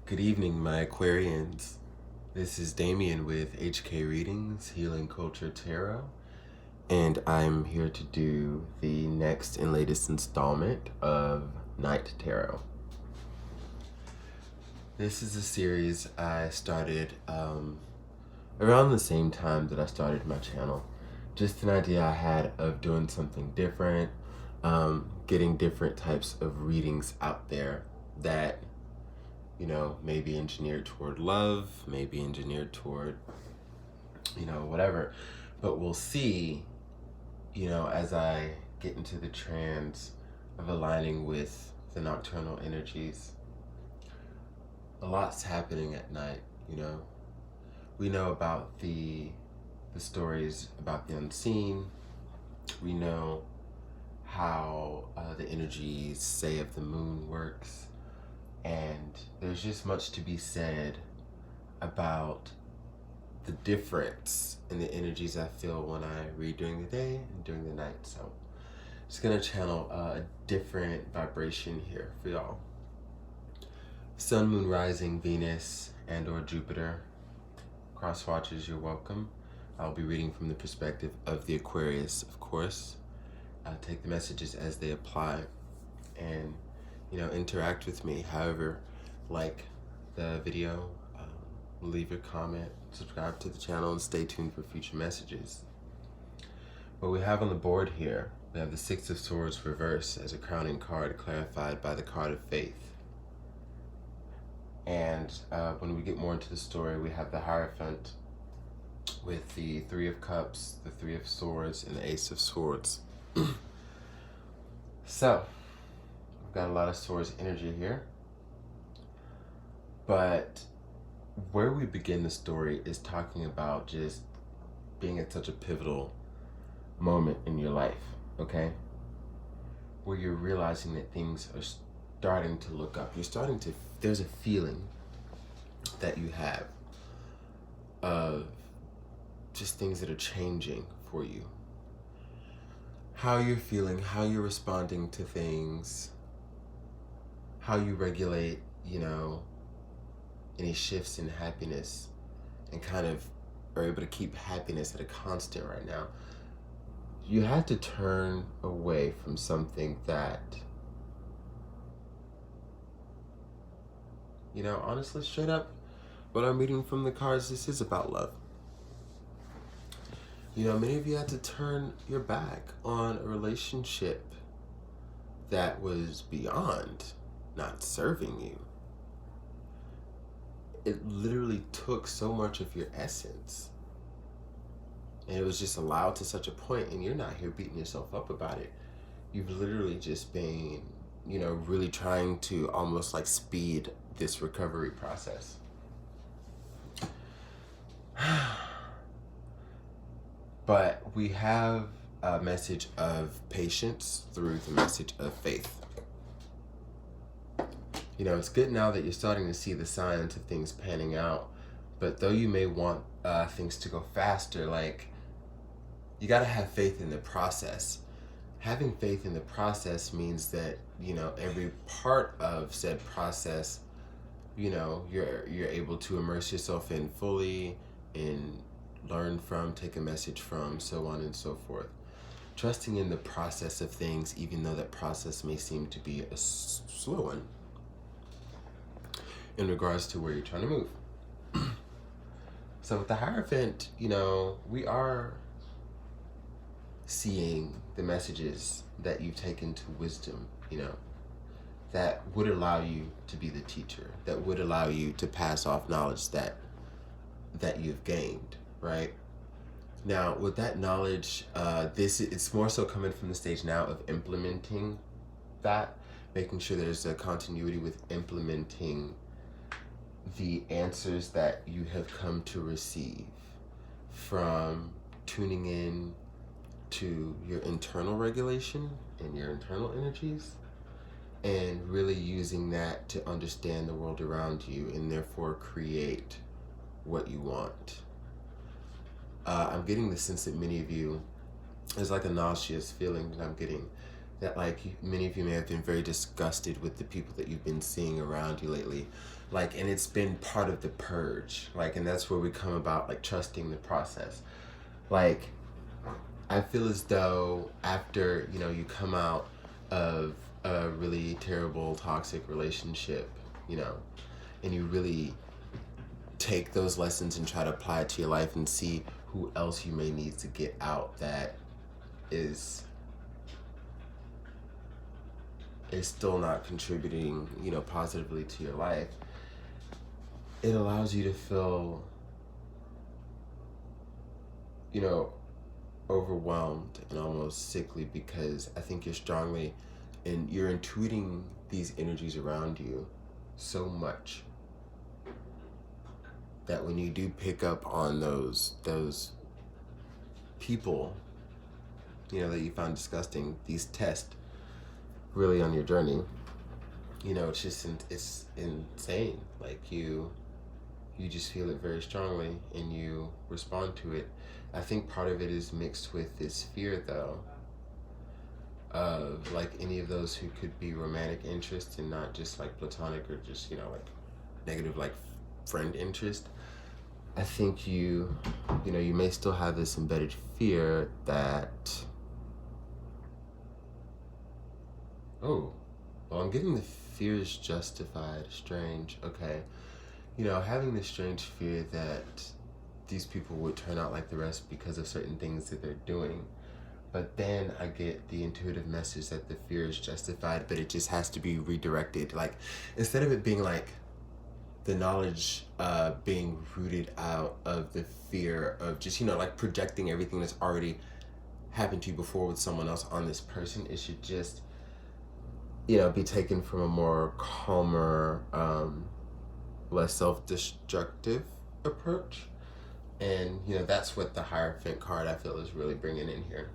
Good evening, my Aquarians. This is Damien with HK Readings, Healing Culture Tarot, and I'm here to do the next and latest installment of Night Tarot. This is a series I started around the same time that I started my channel. Just an idea I had of doing something different, getting different types of readings out there that maybe engineered toward love, maybe engineered toward, whatever. But we'll see, as I get into the trance of aligning with the nocturnal energies. A lot's happening at night, We know about the stories about the unseen. We know how the energies, say, of the moon works. And there's just much to be said about the difference in the energies I feel when I read during the day and during the night. So just gonna channel a different vibration here for y'all. Sun, Moon, Rising, Venus, and or Jupiter. Cross watchers, you're welcome. I'll be reading from the perspective of the Aquarius, of course. I'll take the messages as they apply and interact with me. However, like the video, leave your comment, subscribe to the channel, and stay tuned for future messages. What we have on the board here, we have the Six of Swords reversed as a crowning card, clarified by the card of Faith. And when we get more into the story, we have the Hierophant with the Three of Cups, the Three of Swords, and the Ace of Swords. So, we've got a lot of Swords energy here. But where we begin the story is talking about just being at such a pivotal moment in your life, okay? Where you're realizing that things are starting to look up. There's a feeling that you have of just things that are changing for you. How you're feeling, how you're responding to things, how you regulate, any shifts in happiness, and kind of are able to keep happiness at a constant right now. You had to turn away from something that, honestly, straight up, what I'm reading from the cards, this is about love. Many of you had to turn your back on a relationship that was beyond not serving you. It literally took so much of your essence. And it was just allowed to such a point, and you're not here beating yourself up about it. You've literally just been, really trying to almost like speed this recovery process. But we have a message of patience through the message of faith. It's good now that you're starting to see the signs of things panning out, but though you may want things to go faster, you gotta have faith in the process. Having faith in the process means that, every part of said process, you're able to immerse yourself in fully and learn from, take a message from, so on and so forth. Trusting in the process of things, even though that process may seem to be a slow one in regards to where you're trying to move. So with the Hierophant, we are seeing the messages that you've taken to wisdom, that would allow you to be the teacher, that would allow you to pass off knowledge that you've gained, right? Now, with that knowledge, it's more so coming from the stage now of implementing that, making sure there's a continuity with implementing the answers that you have come to receive from tuning in to your internal regulation and your internal energies, and really using that to understand the world around you and therefore create what you want. I'm getting the sense that many of you, there's like a nauseous feeling that I'm getting that like many of you may have been very disgusted with the people that you've been seeing around you lately, like, and it's been part of the purge, like, and that's where we come about, like, trusting the process. Like, I feel as though after, you know, you come out of a really terrible toxic relationship, you know, and you really take those lessons and try to apply it to your life and see who else you may need to get out that is still not contributing, you know, positively to your life, it allows you to feel, you know, overwhelmed and almost sickly, because I think you're strongly and you're intuiting these energies around you so much that when you do pick up on those people, you know, that you found disgusting, these tests really on your journey, you know, it's just it's insane. Like, you just feel it very strongly and you respond to it. I think part of it is mixed with this fear, though, of like any of those who could be romantic interest and not just like platonic or just, you know, like negative, like friend interest. I think you know, you may still have this embedded fear that, oh, well, I'm getting the fears justified. Strange. Okay. You know, having this strange fear that these people would turn out like the rest because of certain things that they're doing. But then I get the intuitive message that the fear is justified, but it just has to be redirected. Like, instead of it being like the knowledge being rooted out of the fear of just, you know, like projecting everything that's already happened to you before with someone else on this person, it should just, you know, be taken from a more calmer, less self-destructive approach. And, you know, that's what the Hierophant card, I feel, is really bringing in here.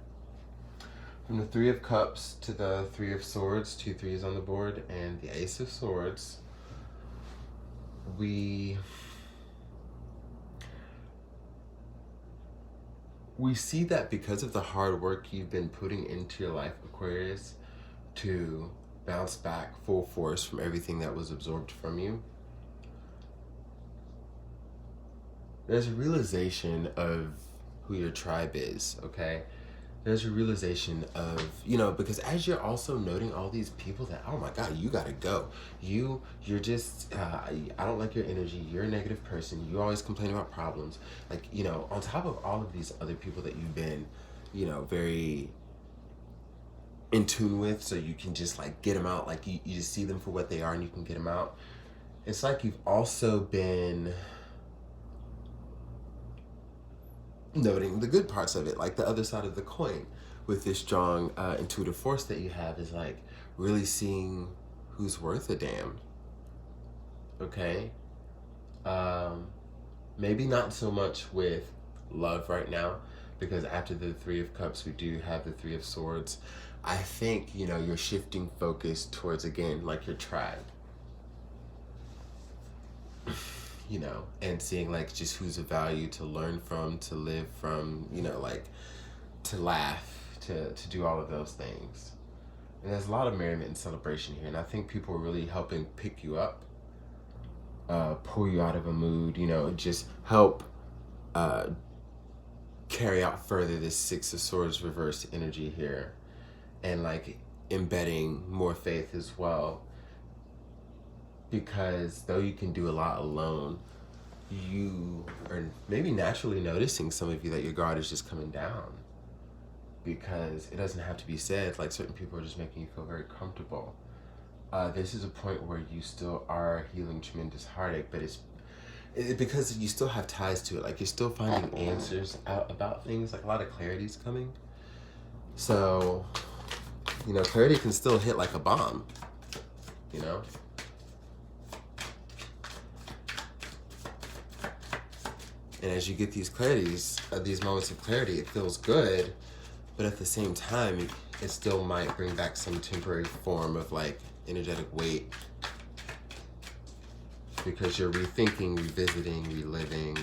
From the Three of Cups to the Three of Swords, 2 3s on the board, and the Ace of Swords, we see that because of the hard work you've been putting into your life, Aquarius, to bounce back full force from everything that was absorbed from you, there's a realization of who your tribe is, okay? There's a realization of, you know, because as you're also noting all these people that, oh my God, you gotta go. You're just, I don't like your energy. You're a negative person. You always complain about problems. Like, you know, on top of all of these other people that you've been, you know, very in tune with, so you can just like get them out. Like, you just see them for what they are and you can get them out. It's like you've also been noting the good parts of it, like the other side of the coin, with this strong intuitive force that you have, is like really seeing who's worth a damn. Okay. Maybe not so much with love right now, because after the Three of Cups we do have the Three of Swords. I think, you know, you're shifting focus towards, again, like your tribe, you know, and seeing like just who's of value to learn from, to live from, you know, like to laugh, to do all of those things. And there's a lot of merriment and celebration here, and I think people are really helping pick you up, pull you out of a mood, you know, just help carry out further this Six of Swords reverse energy here, and like embedding more faith as well. Because though you can do a lot alone, you are maybe naturally noticing, some of you, that your guard is just coming down. Because it doesn't have to be said, like certain people are just making you feel very comfortable. This is a point where you still are healing tremendous heartache, but it's because you still have ties to it. Like, you're still finding answers out about things, like a lot of clarity is coming. So, you know, clarity can still hit like a bomb, you know? And as you get these clarities, these moments of clarity, it feels good, but at the same time, it still might bring back some temporary form of like energetic weight, because you're rethinking, revisiting, reliving.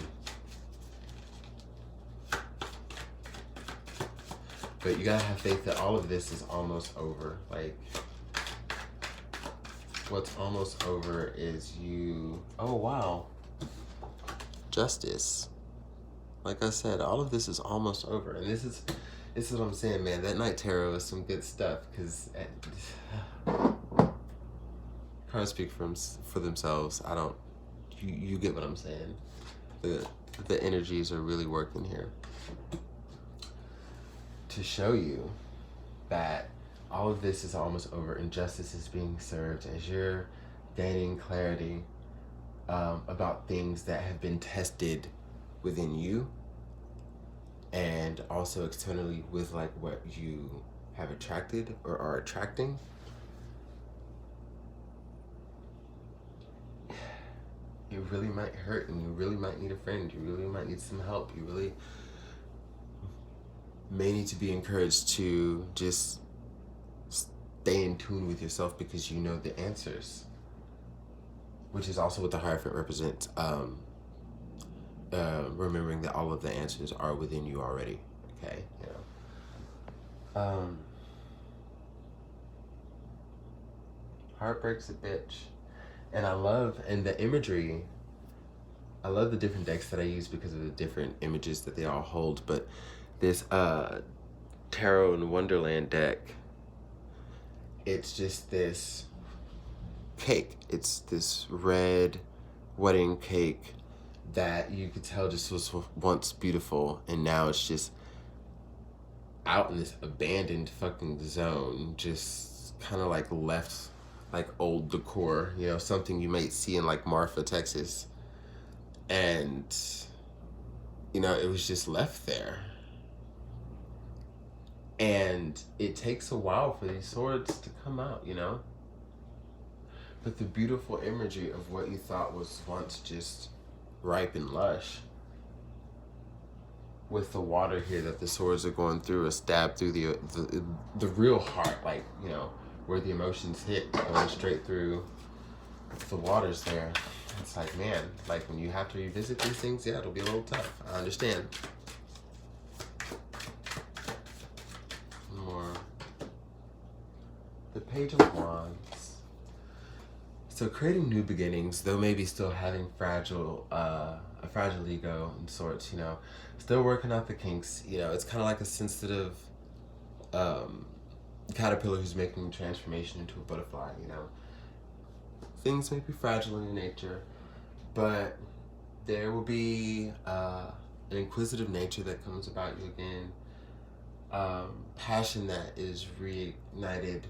But you gotta have faith that all of this is almost over. Like, what's almost over is you, oh wow, justice. Like I said, all of this is almost over. And this is what I'm saying, man. That night tarot is some good stuff, because cards speak for themselves. I don't, you get what I'm saying. The energies are really working here to show you that all of this is almost over and justice is being served as you're gaining clarity about things that have been tested within you and also externally with like what you have attracted or are attracting. It really might hurt, and you really might need a friend. You really might need some help. You really may need to be encouraged to just stay in tune with yourself, because you know the answers, which is also what the Hierophant represents. Remembering that all of the answers are within you already. Okay, you know. Heart breaks a bitch. And I love, and the imagery, I love the different decks that I use because of the different images that they all hold. But this Tarot in Wonderland deck, it's just this cake. It's this red wedding cake that you could tell just was once beautiful, and now it's just out in this abandoned fucking zone, just kind of like left like old decor, you know, something you might see in like Marfa, Texas. And, you know, it was just left there. And it takes a while for these swords to come out, you know? But the beautiful imagery of what you thought was once just ripe and lush, with the water here that the swords are going through, a stab through the real heart, like, you know, where the emotions hit, going straight through the waters there. It's like, man, like when you have to revisit these things, yeah, it'll be a little tough. I understand. More. The Page of Wands. So creating new beginnings, though maybe still having a fragile ego in sorts, you know, still working out the kinks, you know, it's kind of like a sensitive caterpillar who's making a transformation into a butterfly, you know. Things may be fragile in nature, but there will be an inquisitive nature that comes about you again, passion that is reignited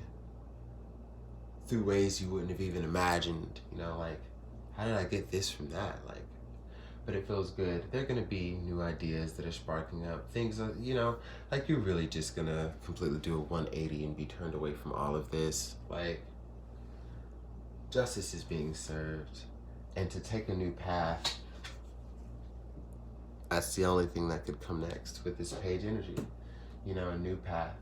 through ways you wouldn't have even imagined, you know, like, how did I get this from that? Like, but it feels good. There are going to be new ideas that are sparking up. Things are, you know, like you're really just going to completely do a 180 and be turned away from all of this. Like, justice is being served. And to take a new path, that's the only thing that could come next with this page energy. You know, a new path.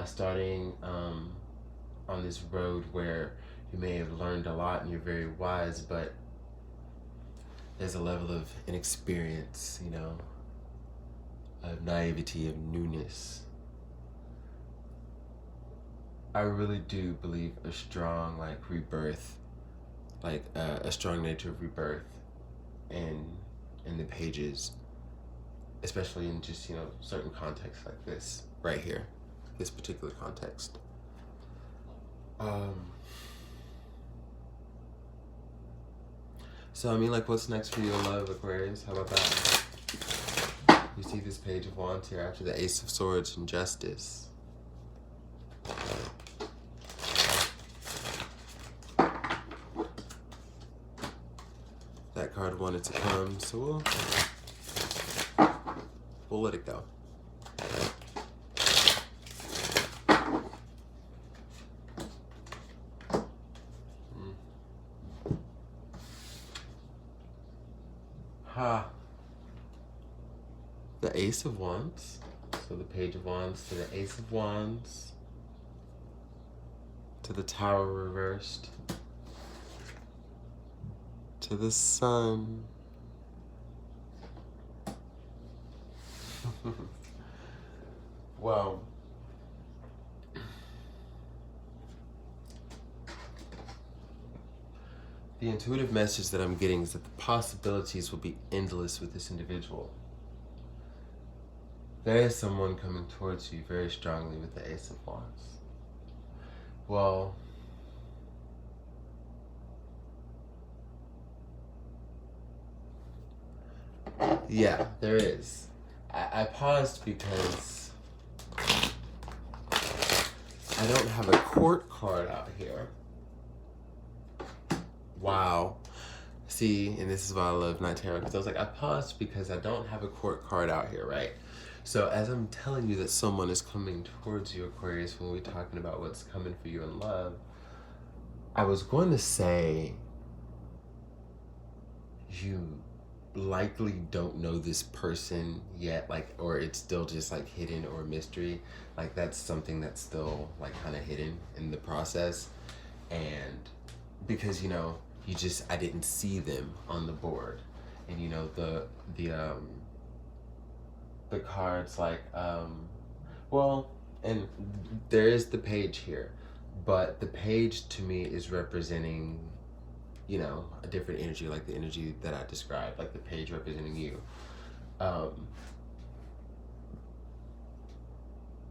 Starting on this road where you may have learned a lot and you're very wise, but there's a level of inexperience, you know, of naivety, of newness. I really do believe a strong, like, rebirth, like a strong nature of rebirth in the pages, especially in just, you know, certain contexts like this right here, this particular context. So, I mean, like, what's next for you in love, Aquarius? How about that? You see this Page of Wands here after the Ace of Swords and Justice. That card wanted to come, so we'll let it go. The Ace of Wands. So the Page of Wands to the Ace of Wands to the Tower reversed to the Sun. Well, the intuitive message that I'm getting is that the possibilities will be endless with this individual. There is someone coming towards you very strongly with the Ace of Wands. Well, yeah, there is. I paused because I don't have a court card out here. Wow. See, and this is why I love Night Tarot, because I was like, I paused because I don't have a court card out here, right? So as I'm telling you that someone is coming towards you, Aquarius, when we're talking about what's coming for you in love, I was going to say you likely don't know this person yet, like, or it's still just like hidden or mystery. Like that's something that's still like kind of hidden in the process. And because, you know, I didn't see them on the board. And you know, the cards like, well, and there is the page here, but the page to me is representing, you know, a different energy, like the energy that I described, like the page representing you.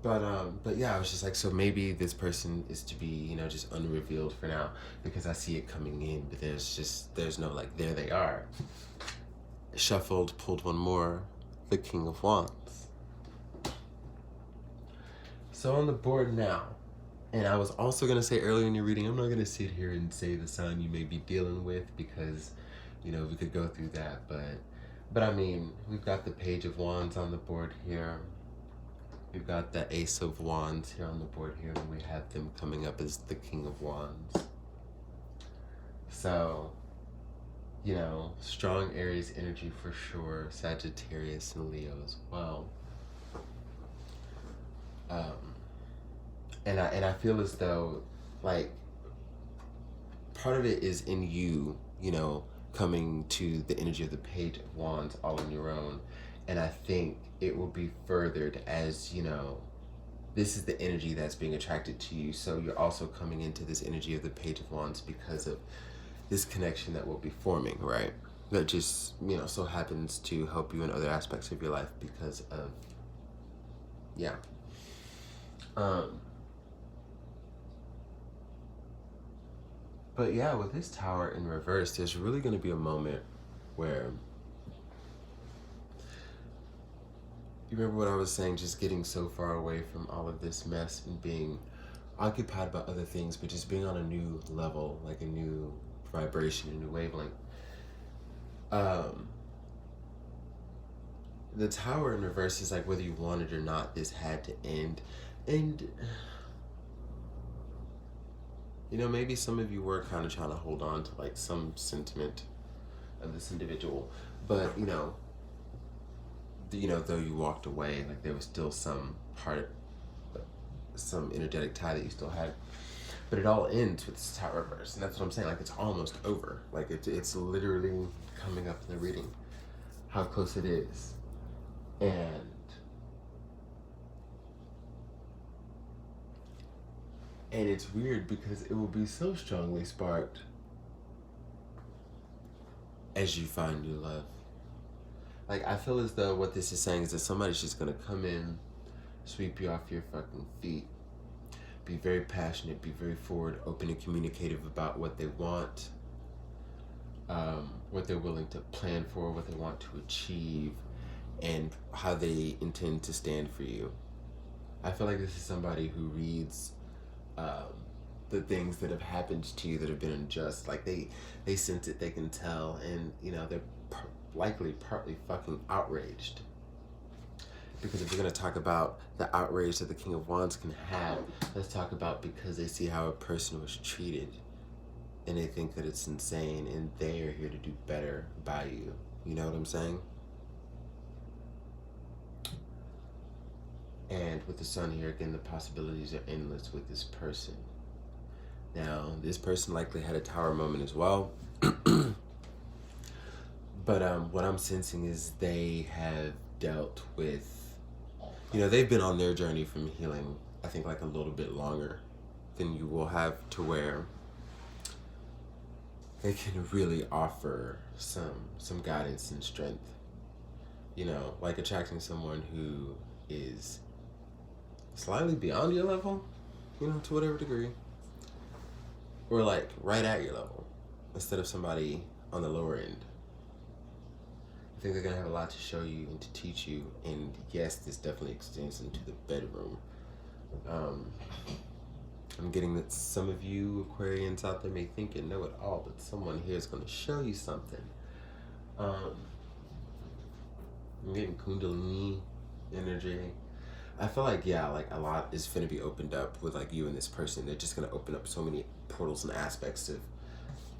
But yeah, I was just like, so maybe this person is to be, you know, just unrevealed for now, because I see it coming in, but there's no like, there they are. Shuffled, pulled one more, the King of Wands. So on the board now, and I was also going to say earlier in your reading, I'm not going to sit here and say the sign you may be dealing with, because, you know, we could go through that, but I mean, we've got the Page of Wands on the board here. We've got the Ace of Wands here on the board here, and we have them coming up as the King of Wands. So, you know, strong Aries energy for sure, Sagittarius and Leo as well. And I feel as though, like, part of it is in you, you know, coming to the energy of the Page of Wands all on your own. And I think it will be furthered as, you know, this is the energy that's being attracted to you. So you're also coming into this energy of the Page of Wands because of this connection that will be forming, right? That just, you know, so happens to help you in other aspects of your life because of, yeah. But yeah, with this Tower in reverse, there's really going to be a moment where, you remember what I was saying, just getting so far away from all of this mess and being occupied by other things, but just being on a new level, like a new vibration, a new wavelength. The Tower in reverse is like, whether you want it or not, this had to end. And, you know, maybe some of you were kind of trying to hold on to like some sentiment of this individual, but you know, though you walked away, like there was still some part, some energetic tie that you still had. But it all ends with this Tower reverse, and that's what I'm saying. Like it's almost over. Like it's literally coming up in the reading, how close it is, and it's weird because it will be so strongly sparked as you find new love. Like, I feel as though what this is saying is that somebody's just gonna come in, sweep you off your fucking feet, be very passionate, be very forward, open and communicative about what they want, what they're willing to plan for, what they want to achieve, and how they intend to stand for you. I feel like this is somebody who reads the things that have happened to you that have been unjust. Like they sense it, they can tell, and you know, they're likely partly fucking outraged. Because if we're going to talk about the outrage that the King of Wands can have, let's talk about because they see how a person was treated and they think that it's insane, and they are here to do better by you. You know what I'm saying? And with the Sun here, again, the possibilities are endless with this person. Now, this person likely had a Tower moment as well. But what I'm sensing is they have dealt with you know, they've been on their journey from healing, I think, like a little bit longer than you will have, to where they can really offer some guidance and strength. You know, like attracting someone who is slightly beyond your level, you know, to whatever degree, or like right at your level, instead of somebody on the lower end. I think they're gonna have a lot to show you and to teach you, and yes, this definitely extends into the bedroom. I'm getting that some of you Aquarians out there may think you know it all, but someone here is going to show you something. I'm getting Kundalini energy. I feel like, yeah, like a lot is going to be opened up with like you and this person. They're just going to open up so many portals and aspects of,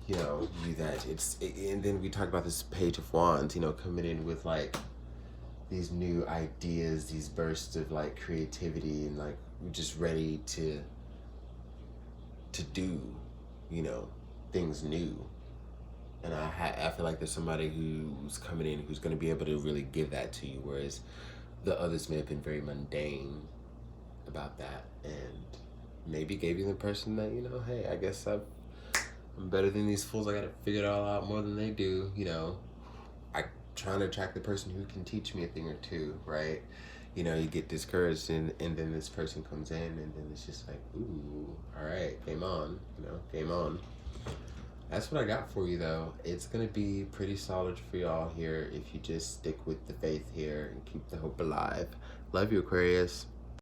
you know, you that and then we talk about this Page of Wands, you know, coming in with like these new ideas, these bursts of like creativity, and like we're just ready to do, you know, things new. And I feel like there's somebody who's coming in who's going to be able to really give that to you, whereas the others may have been very mundane about that, and maybe gave you the impression that, you know, hey, I guess I'm better than these fools. I got to figure it all out more than they do, you know. I trying to attract the person who can teach me a thing or two, right? You know, you get discouraged, and then this person comes in, and then it's just like, ooh, all right, game on, you know, game on. That's what I got for you, though. It's going to be pretty solid for y'all here if you just stick with the faith here and keep the hope alive. Love you, Aquarius.